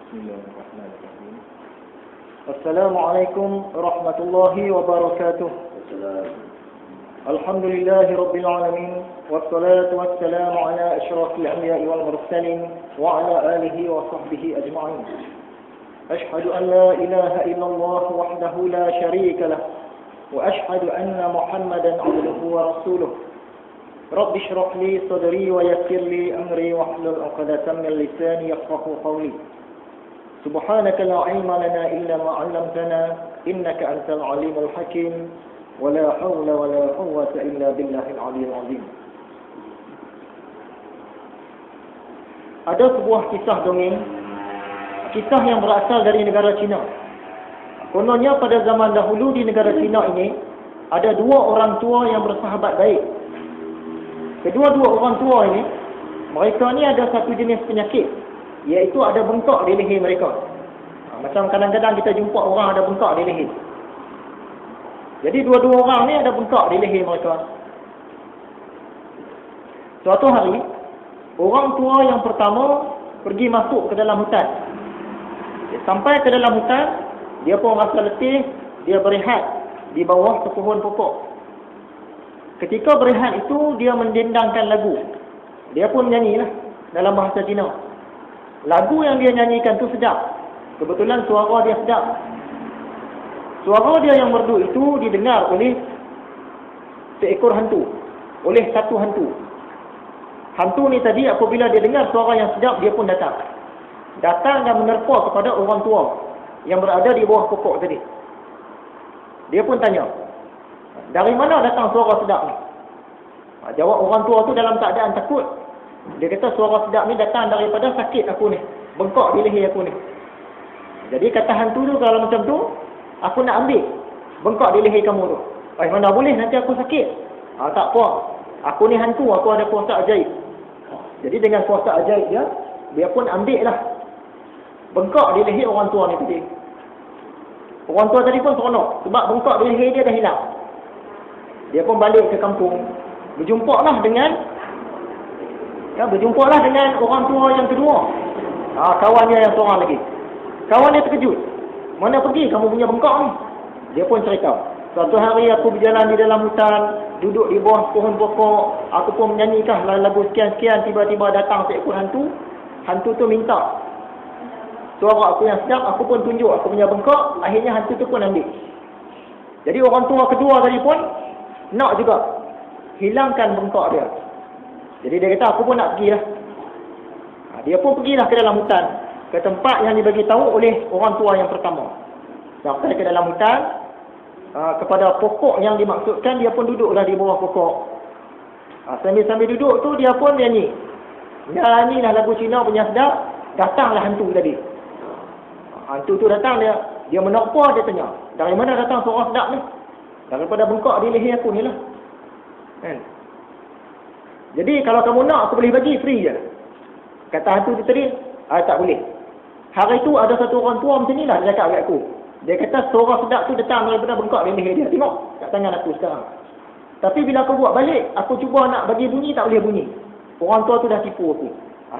Bismillahirrahmanirrahim. Assalamualaikum warahmatullahi wabarakatuh. Alhamdulillahi rabbil alamin, wassalatu wassalamu ala asyrafil anbiya'i wal mursalin wa ala alihi wa sahbihi ajma'in. Ashhadu an la ilaha illallah wahdahu la syarika lah wa ashhadu anna Muhammadan 'abduhu wa rasuluh. Rabbi shrah li sadri wa yassir li amri wahlul 'uqdatam min lisani yafqahu qawli. Subhanaka la 'ilma lana illa ma 'allamtana innaka antal 'alimul hakim wa la hawla wa la quwwata illa billahil 'aliyyil 'azim. Ada sebuah kisah dongeng, kisah yang berasal dari negara China. Kononnya pada zaman dahulu di negara China ini ada dua orang tua yang bersahabat baik. Kedua-dua orang tua ini, mereka ni ada satu jenis penyakit, iaitu ada bengkak di leher mereka. Macam kadang-kadang kita jumpa orang ada bengkak di leher. Jadi dua-dua orang ni ada bengkak di leher mereka. Suatu hari, orang tua yang pertama pergi masuk ke dalam hutan. Dia sampai ke dalam hutan, dia pun rasa letih, dia berehat di bawah sepohon pokok. Ketika berehat itu, dia mendendangkan lagu. Dia pun nyanyilah dalam bahasa Cina. Lagu yang dia nyanyikan tu sedap. Kebetulan suara dia sedap. Suara dia yang merdu itu didengar oleh seekor hantu. Oleh satu hantu. Hantu ni tadi apabila dia dengar suara yang sedap, dia pun datang. Datang dan menerpa kepada orang tua yang berada di bawah pokok tadi. Dia pun tanya, dari mana datang suara sedap ni? Jawab orang tua tu dalam keadaan takut. Dia kata suara sedap ni datang daripada sakit aku ni. Bengkak di leher aku ni. Jadi kata hantu tu kalau macam tu, aku nak ambil bengkak di leher kamu tu. Mana boleh, nanti aku sakit. Tak apa. Aku ni hantu, aku ada kuasa ajaib. Jadi dengan kuasa ajaib dia pun ambil lah bengkak di leher orang tua ni tadi. Orang tua tadi pun seronok sebab bengkak di leher dia dah hilang. Dia pun balik ke kampung. Berjumpalah dengan orang tua yang kedua. Kawan dia yang seorang lagi. Kawan dia terkejut. Mana pergi kamu punya bengkak ni? Dia pun cerita. Suatu hari aku berjalan di dalam hutan, duduk di bawah pohon pokok, aku pun menyanyikan lagu sekian-sekian, tiba-tiba datang seekor hantu. Hantu tu minta suara aku yang sedap, aku pun tunjuk aku punya bengkak, akhirnya hantu tu pun ambil. Jadi orang tua kedua tadi pun nak juga hilangkan bengkak dia. Jadi dia kata aku pun nak pergilah. Dia pun pergilah ke dalam hutan, ke tempat yang dibagi tahu oleh orang tua yang pertama. Sampai ke dalam hutan, kepada pokok yang dimaksudkan, dia pun duduklah di bawah pokok. Sambil-sambil duduk tu dia pun nyanyi. Nyanyilah lagu Cina punya sedap. Datanglah hantu tadi. Hantu tu datang, dia menerpa, dia tanya, dari mana datang suara sedap ni? Daripada bengkak di leher aku ni lah. Kan? Jadi kalau kamu nak, aku boleh bagi free je. Kata hantu tu tadi, tak boleh. Hari tu ada satu orang tua macam ni lah, dia cakap kat aku. Dia kata suara sedap tu datang daripada bengkak di leher dia. Tengok kat tangan aku sekarang. Tapi bila aku buat balik, aku cuba nak bagi bunyi, tak boleh bunyi. Orang tua tu dah tipu aku.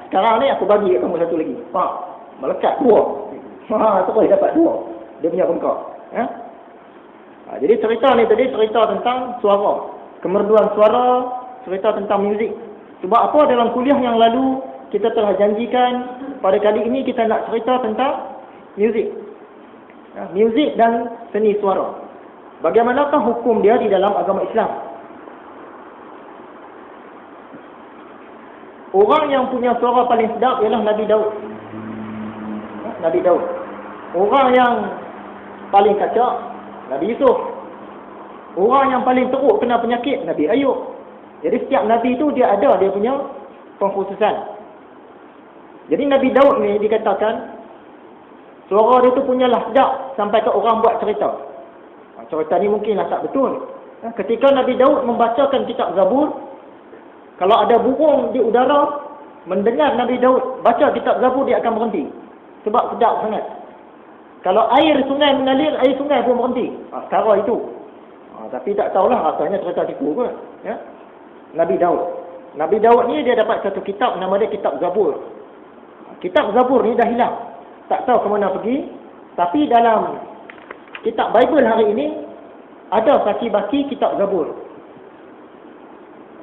Sekarang ni aku bagi kat kamu satu lagi. Melekat dua. Terus dapat dua. Dia punya bengkak. Jadi cerita ni tadi cerita tentang suara. Kemerduan suara, cerita tentang muzik. Sebab apa, dalam kuliah yang lalu kita telah janjikan pada kali ini kita nak cerita tentang muzik. Muzik dan seni suara. Bagaimanakah hukum dia di dalam agama Islam? Orang yang punya suara paling sedap ialah Nabi Daud. Nabi Daud. Orang yang paling kacak, Nabi Yusuf. Orang yang paling teruk kena penyakit, Nabi Ayub. Jadi setiap Nabi tu dia ada dia punya pengkhususan. Jadi Nabi Daud ni dikatakan suara dia tu punyalah sedap sampai ke orang buat cerita. Cerita ni mungkinlah tak betul. Ketika Nabi Daud membacakan kitab Zabur, kalau ada burung di udara mendengar Nabi Daud baca kitab Zabur, dia akan berhenti. Sebab sedap sangat. Kalau air sungai mengalir, air sungai pun berhenti. Sekarang itu. Tapi tak tahulah rasanya cerita tipu ke. Ya? Nabi Daud. Nabi Daud ni dia dapat satu kitab, nama dia kitab Zabur. Kitab Zabur ni dah hilang. tak tahu ke mana pergi. Tapi dalam kitab Bible hari ini ada kaki-baki kitab Zabur.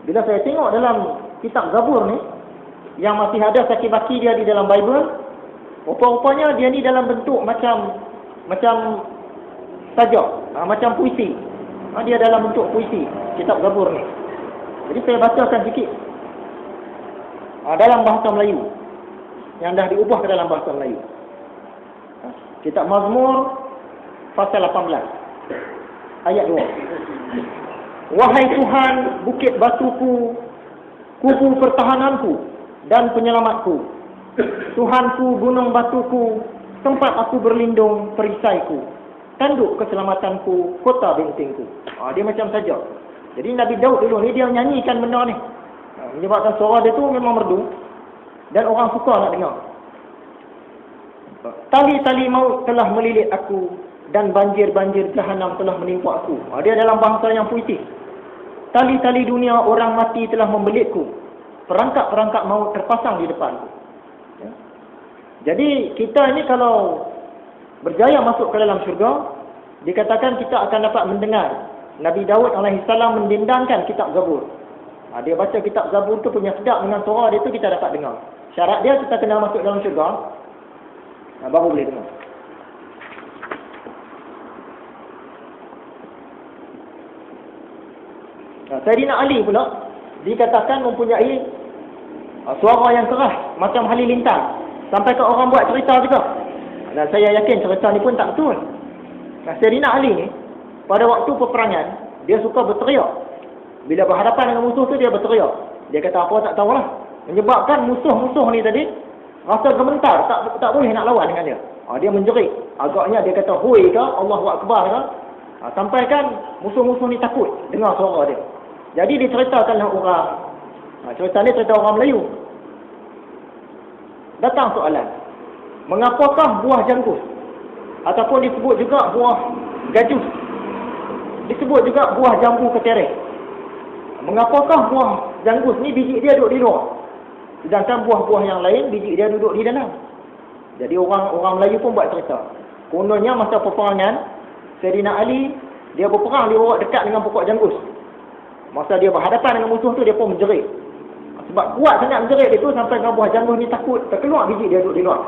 Bila saya tengok dalam kitab Zabur ni, yang masih ada kaki-baki dia di dalam Bible, rupa-rupanya dia ni dalam bentuk macam sajak, macam puisi. Dia dalam bentuk puisi, kitab Zabur ni. Jadi saya bacakan sikit dalam bahasa Melayu, yang dah diubah ke dalam bahasa Melayu. Kitab Mazmur pasal 18 ayat 2. Wahai Tuhan, bukit batuku, kubu pertahananku dan penyelamatku, Tuhanku, gunung batuku, tempat aku berlindung, perisaiku, tanduk keselamatanku, kota bentengku. Dia macam saja. Jadi Nabi Daud dulu ni dia nyanyikan benda ni. Menyebabkan suara dia tu memang merdu dan orang suka nak dengar. Tali-tali maut telah melilit aku dan banjir-banjir jahanam telah menimpa aku. Dia dalam bahasa yang puitis. Tali-tali dunia orang mati telah membelitku. Perangkap-perangkap maut terpasang di depanku. Ya. Jadi kita ini kalau berjaya masuk ke dalam syurga, dikatakan kita akan dapat mendengar Nabi Daud alaihissalam mendendangkan kitab Zabur. Dia baca kitab Zabur tu punya sedap dengan suara dia tu kita dapat dengar. Syarat dia kita kena masuk dalam syurga, baru boleh dengar. Sayyidina Ali pula dikatakan mempunyai suara yang keras macam halilintar, sampai ke orang buat cerita juga. Dan saya yakin cerita ni pun tak betul. Sayyidina Ali ni pada waktu peperangan dia suka berteriak. Bila berhadapan dengan musuh tu dia berteriak. Dia kata apa tak tahulah. Menyebabkan musuh-musuh ni tadi rasa gemetar, tak boleh nak lawan dengan dia. Dia menjerit. Agaknya dia kata hui ke, Allahu Akbar ke. Sampai kan musuh-musuh ni takut dengar suara dia. Jadi diceritakanlah orang. Cerita ni cerita orang Melayu. Datang soalan. Mengapakah buah janggut? Ataupun disebut juga buah gajus. Disebut juga buah jambu keterek. Mengapakah buah janggut ni biji dia duduk di luar? Sedangkan buah-buah yang lain biji dia duduk di dalam. Jadi orang Melayu pun buat cerita. Kononnya masa peperangan, Sayyidina Ali dia berperang di dekat dengan pokok janggut. Masa dia berhadapan dengan musuh tu dia pun menjerit. Sebab kuat sangat menjerit itu sampai dengan buah janggut ni takut terkeluar biji dia duduk di luar.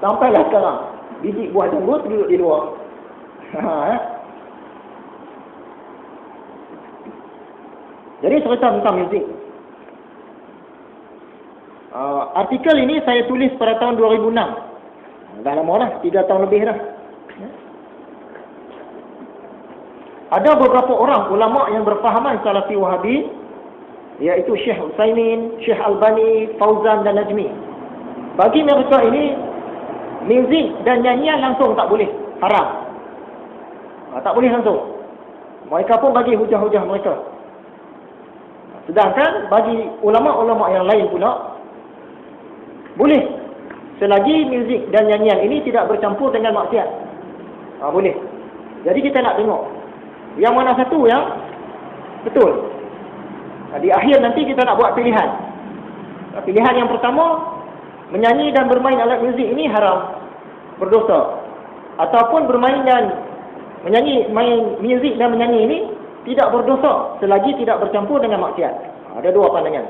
Sampailah sekarang biji buah janggut duduk di luar. Jadi cerita tentang muzik. Artikel ini saya tulis pada tahun 2006. Dah lama dah, 3 tahun lebih dah. Ada beberapa orang ulama yang berfahaman Salafi Wahabi, iaitu Syekh Utsaimin, Syekh Albani, Fauzan dan Najmi. Bagi mereka ini, muzik dan nyanyian langsung tak boleh, haram. Tak boleh langsung. Mereka pun bagi hujah-hujah mereka. Sedangkan bagi ulama-ulama yang lain pula, boleh. Selagi muzik dan nyanyian ini tidak bercampur dengan maksiat. Boleh. Jadi kita nak tengok yang mana satu yang betul. Di akhir nanti kita nak buat pilihan. Pilihan yang pertama, menyanyi dan bermain alat muzik ini haram, berdosa. Ataupun bermain dan menyanyi, main muzik dan menyanyi ini tidak berdosa selagi tidak bercampur dengan maksiat. Ada dua pandangan.